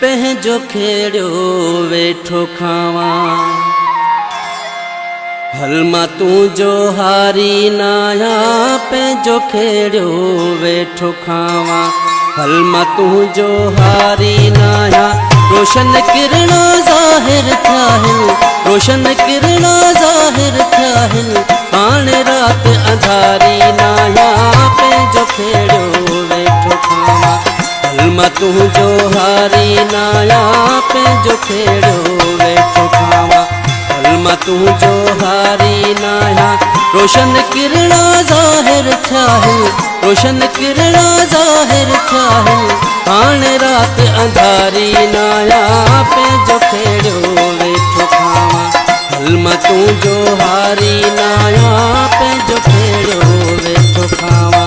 पंहिंजो खेड़ियो वेठो खावा हल मां तुंहिंजो हारी नाया पंहिंजो खेड़ियो वेठो खावा हल मां तुंहिंजो हारी नाया रोशन किरणा ज़ाहिर थिया आहिनि रोशन किरणा ज़ाहिर थिया आहिनि हाणे राति अंधारी नाया पंहिंजो खेड़ियो वेठो खावा हल मां तुंहिंजो हारी नाया पंहिंजो खेड़ियो वेठो खावा हल मां तुंहिंजो हारी नाया रोशन किरणा ज़ाहिर थिया आहिनि रोशन किरणा ज़ाहिर थिया आहिनि हाणे राति अंधारी नाया पंहिंजो खेड़ियो वेठो खावा हल मां तुंहिंजो हारी नाया पंहिंजो खेड़ियो वेठो खावा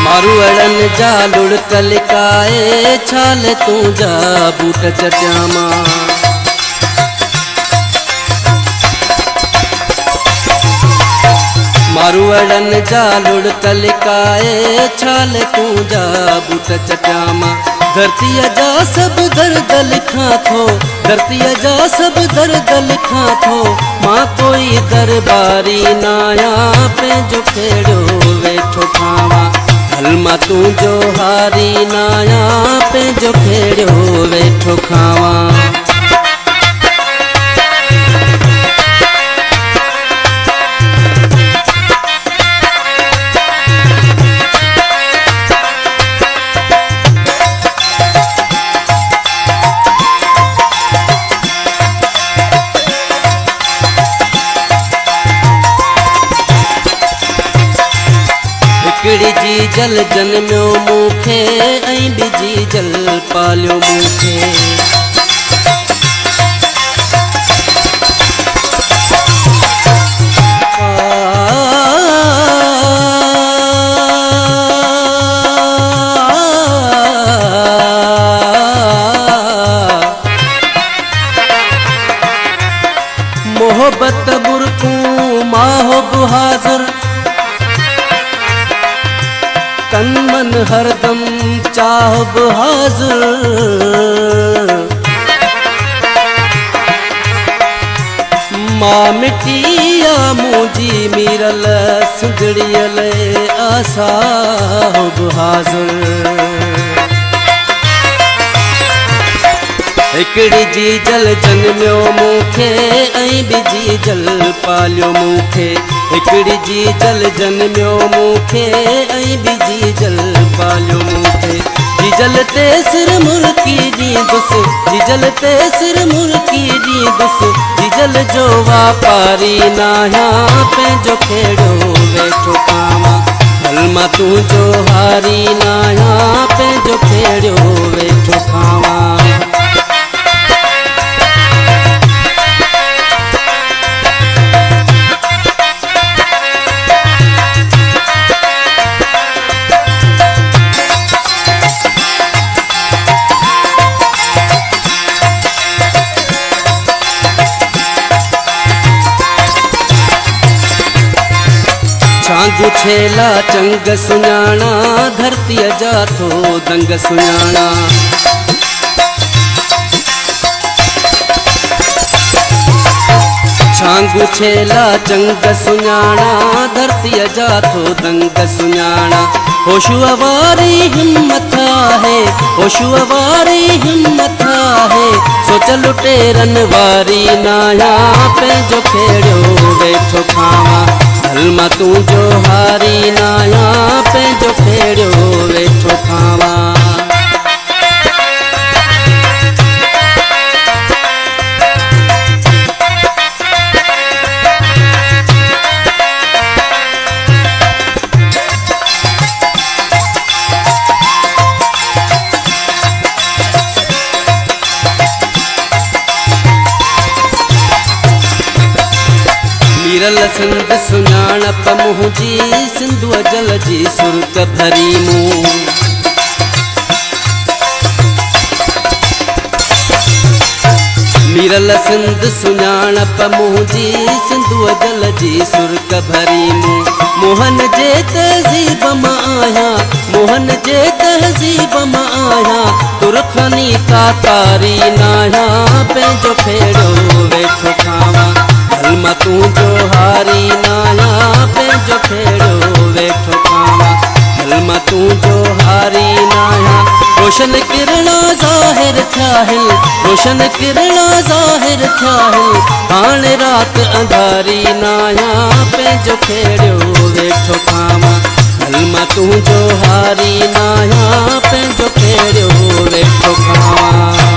मारूअड़न जा लुड़क लिकाए छाल तुंहिंजा बूट चटियामा मारूअड़न जा लुड़क लिकाए छाल तुंहिंजा बूट चटियामा धरतीअ जा सभु दर्द लिखां थो धरतीअ जा सभु दर्द लिखां थो मां कोई दरबारी नाया पंहिंजो खेड़ियो वेठो खावा हल मां तुंहिंजो हारी नाया पंहिंजो खेड़ियो वेठो खावा हिकिड़ी जी जल जनमियो मूंखे ऐं ॿिजी जल पालियो मूंखे मोहब्बत बुरकूं माहो हाज़िर तन मन हरदम चाहब हाज़िर मां मिटिया मुंहिंजी मीरल सुंदड़ियल आसाब हाज़िर हिकिड़ी जी जल जनमियो मूंखे ऐं ॿिजी जल पालियो मूंखे हिकिड़ी जी जल जनमियो मूंखे ऐं ॿिजी जल पालियो मूंखे जीजल ते सिर मुल्की ॾींदुसि जीजल ते सिर मुल्की ॾींदुसि जीजल जो वापारी नाया पंहिंजो खेड़ियो वेठो खावा हल मां तुंहिंजो हारी नाया पंहिंजो खेड़ियो वेठो खावा छांगू छेला चंग सुञाणा धरतीअ जा थो दंग सुञाणा छांगू छेला चंग सुञाणा धरतीअ जा थो दंग सुञाणा होशूअ वारी हिम्मत आहे होशूअ वारी हिम्मत आहे सोच लुटेरन वारी नाया पंहिंजो खेड़ियो वेठो खावा हल मां तुंहिंजो हारी नाया पंहिंजो खेड़ियो वेठो खावा मीरल सिंध सुञाणप मुंहिंजी सिंधुअ जल जी सुर्क भरी मूं। मिरल सिंध सुञाणप मुंहिंजी सिंधुअ जल जी सुर्क भरी मूं। मोहन जे तहज़ीब मां आहियां, मोहन जे तहज़ीब मां आहियां, तुरखनी तातारी नाहियां, पंहिंजो फेड़ो वेठो खावां। हल मां तुंहिंजो हारी नाहियां, पंहिंजो फेड़ो वेठो खावां। हल मां तुंहिंजो हारी नाहियां, रोशन किरणा ज़ाहिर थिया आहिनि, रोशन किरणा ज़ाहिर थिया आहिनि, हाणे राति अंधारी नाहियां, पंहिंजो फेड़ो वेठो खावां। हल मां तुंहिंजो हारी नाहियां, पंहिंजो फेड़ो वेठो खावां।